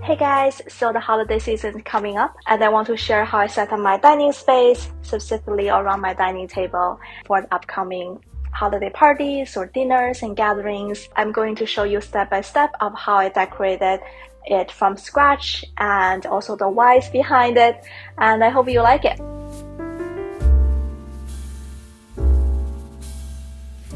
Hey guys, so the holiday season is coming up and I want to share how I set up my dining space, specifically around my dining table for the upcoming holiday parties or dinners and gatherings. I'm going to show you step by step of how I decorated it from scratch and also the whys behind it, and I hope you like it.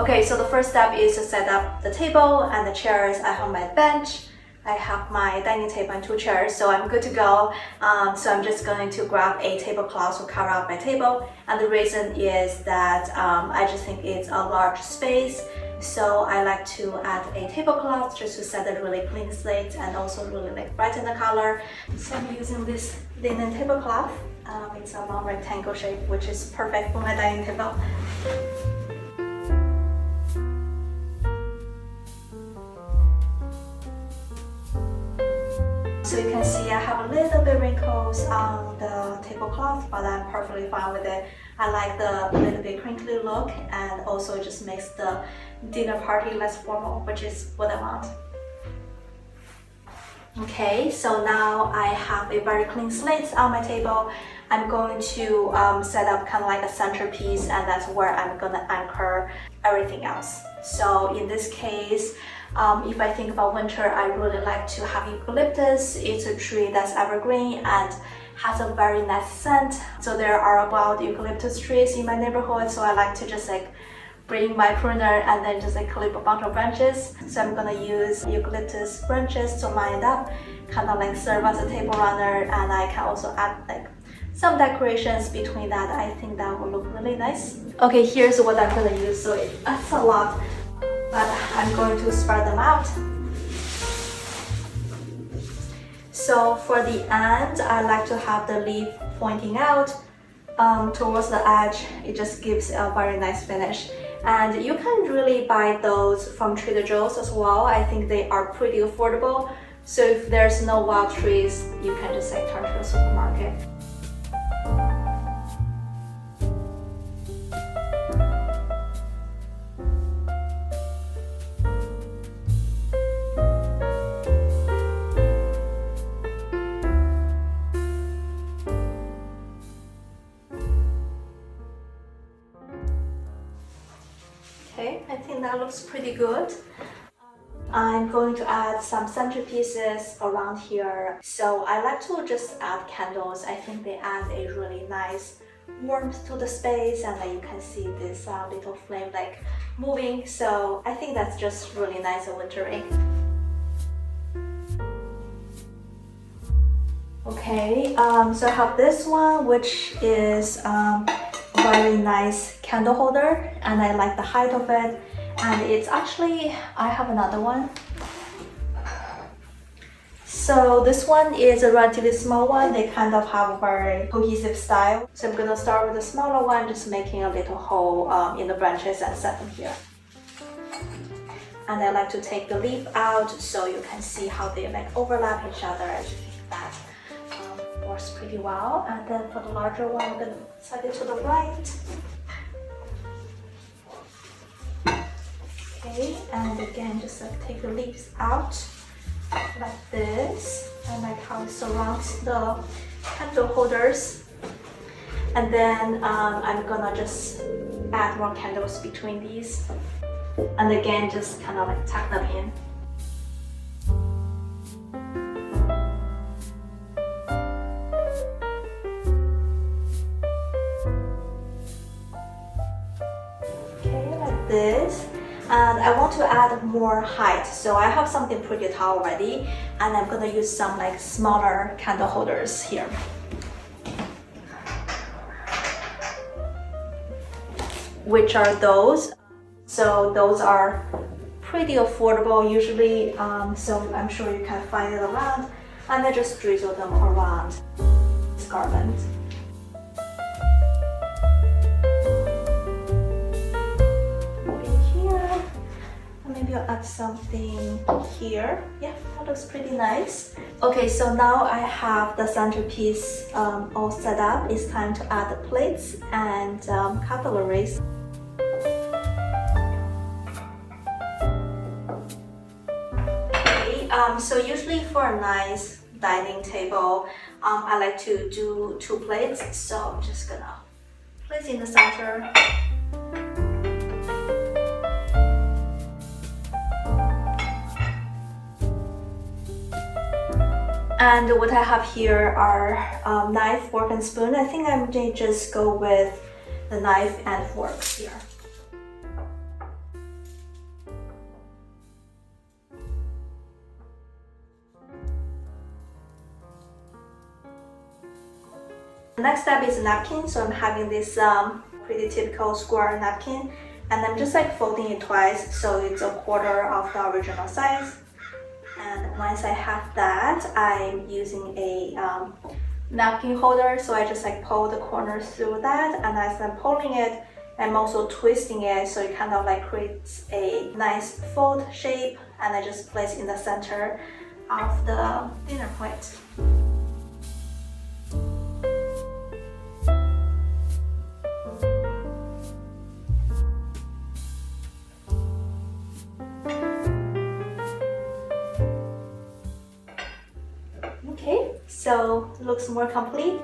Okay, so the first step is to set up the table and the chairs. I have my bench. I have my dining table and 2 chairs, so I'm good to go. So I'm just going to grab a tablecloth to cover up my table. And the reason is that I just think it's a large space. So I like to add a tablecloth just to set a really clean slate and also really brighten the color. So I'm using this linen tablecloth. It's a long rectangle shape, which is perfect for my dining table. So you can see I have a little bit wrinkles on the tablecloth, but I'm perfectly fine with it. I like the little bit crinkly look, and also it just makes the dinner party less formal, which is what I want. Okay, so now I have a very clean slate on my table. I'm going to set up kind of like a centerpiece, and that's where I'm gonna anchor everything else. So in this case, if I think about winter, I really like to have eucalyptus. It's a tree that's evergreen and has a very nice scent. So there are wild eucalyptus trees in my neighborhood, so I like to just bring my pruner and then just clip a bunch of branches. So I'm gonna use eucalyptus branches to line it up, kind of serve as a table runner, and I can also add some decorations between that. I think that will look really nice. Okay, here's what I'm gonna use. So that's a lot, but I'm going to spread them out. So for the end, I like to have the leaf pointing out towards the edge. It just gives a very nice finish. And you can really buy those from Trader Joe's as well. I think they are pretty affordable. So if there's no wild trees, you can just turn to the supermarket. Okay, I think that looks pretty good. I'm going to add some centerpieces around here. So I like to just add candles. I think they add a really nice warmth to the space, and then you can see this little flame moving. So I think that's just really nice and wintry. Okay, so I have this one, which is very nice candle holder, and I like the height of it. And it's actually, I have another one. So this one is a relatively small one. They kind of have a very cohesive style. So I'm gonna start with the smaller one, just making a little hole in the branches and set them here. And I like to take the leaf out so you can see how they overlap each other. I just think that works pretty well. And then for the larger one, I'm gonna set it to the right. Okay, and again, just take the leaves out like this. I like how it surrounds the candle holders. And then I'm gonna just add more candles between these. And again, just kind of tuck them in. Okay, like this. And I want to add more height, so I have something pretty tall already, and I'm gonna use some smaller candle holders here. Which are those? So those are pretty affordable usually, so I'm sure you can find it around, and I just drizzle them around this garland. Maybe I'll add something here. Yeah, that looks pretty nice. Okay, so now I have the centerpiece all set up. It's time to add the plates and cutleries. Okay, so usually for a nice dining table, I like to do 2 plates. So I'm just gonna place in the center. And what I have here are knife, fork, and spoon. I think I may just go with the knife and forks here. The next step is a napkin. So I'm having this pretty typical square napkin, and I'm just like folding it twice, so it's a quarter of the original size. And once I have that, I'm using a napkin holder, so I just like pull the corners through that, and as I'm pulling it, I'm also twisting it so it kind of like creates a nice fold shape, and I just place in the center of the dinner plate. Okay, so looks more complete.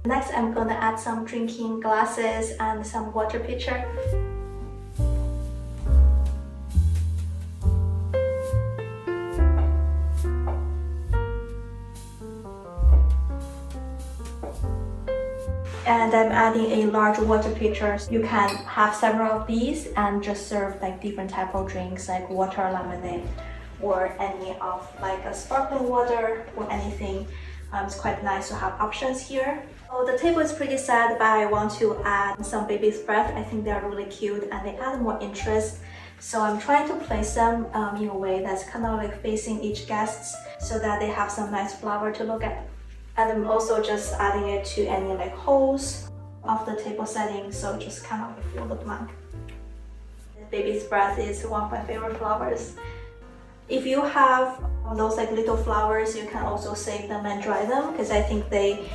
Next, I'm gonna add some drinking glasses and some water pitcher. And I'm adding a large water pitcher. You can have several of these and just serve like different type of drinks like water, lemonade, or any of like a sparkling water or anything. It's quite nice to have options here. So the table is pretty set, but I want to add some baby's breath. I think they're really cute and they add more interest. So I'm trying to place them in a way that's kind of like facing each guest so that they have some nice flower to look at. And I'm also just adding it to any like holes of the table setting, so just kind of fill the blank. Baby's breath is one of my favorite flowers. If you have those like little flowers, you can also save them and dry them, because I think they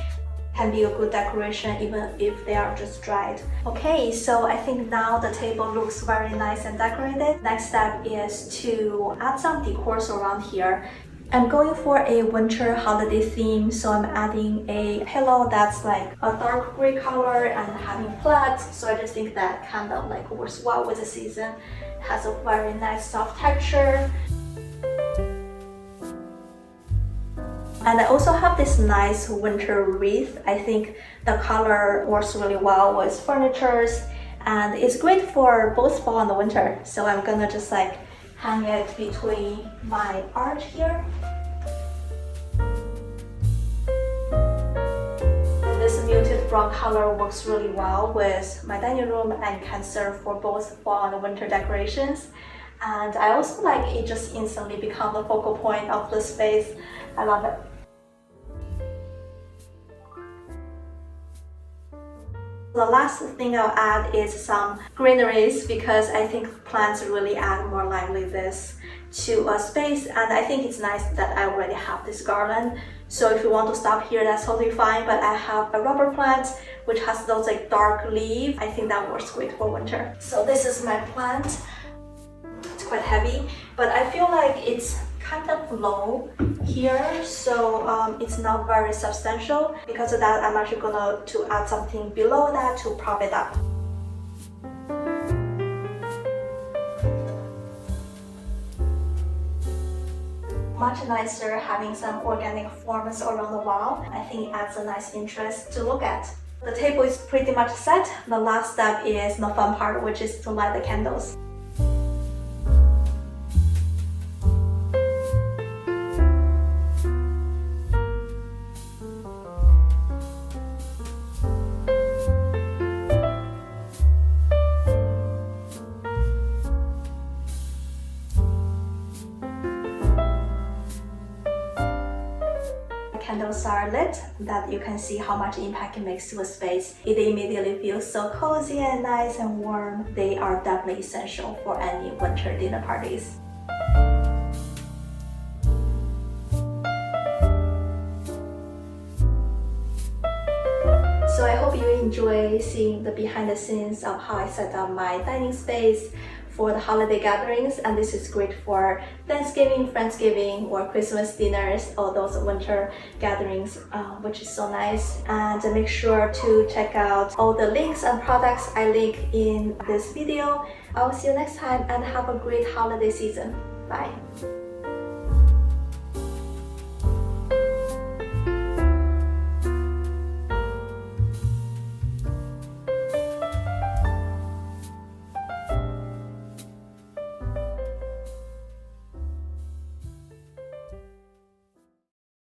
can be a good decoration even if they are just dried. Okay, so I think now the table looks very nice and decorated. Next step is to add some decors around here. I'm going for a winter holiday theme, so I'm adding a pillow that's like a dark gray color and having plaid. So I just think that kind of like works well with the season. It has a very nice soft texture. And I also have this nice winter wreath. I think the color works really well with furnitures, and it's great for both fall and the winter. So I'm gonna just like hang it between my art here. This muted brown color works really well with my dining room and can serve for both fall and winter decorations. And I also like it just instantly becomes the focal point of the space. I love it. The last thing I'll add is some greeneries, because I think plants really add more liveliness to a space, and I think it's nice that I already have this garland. So if you want to stop here, that's totally fine, but I have a rubber plant which has those like dark leaves. I think that works great for winter. So this is my plant. It's quite heavy, but I feel like it's kind of low here, so it's not very substantial. Because of that, I'm actually gonna add something below that to prop it up. Much nicer having some organic forms around the wall. I think it adds a nice interest to look at. The table is pretty much set. The last step is the fun part, which is to light the candles. Candles are lit, that you can see how much impact it makes to a space. It immediately feels so cozy and nice and warm. They are definitely essential for any winter dinner parties. So I hope you enjoy seeing the behind the scenes of how I set up my dining space for the holiday gatherings, and this is great for Thanksgiving, Friendsgiving, or Christmas dinners, or those winter gatherings, which is so nice. And make sure to check out all the links and products I link in this video. I will see you next time and have a great holiday season. Bye.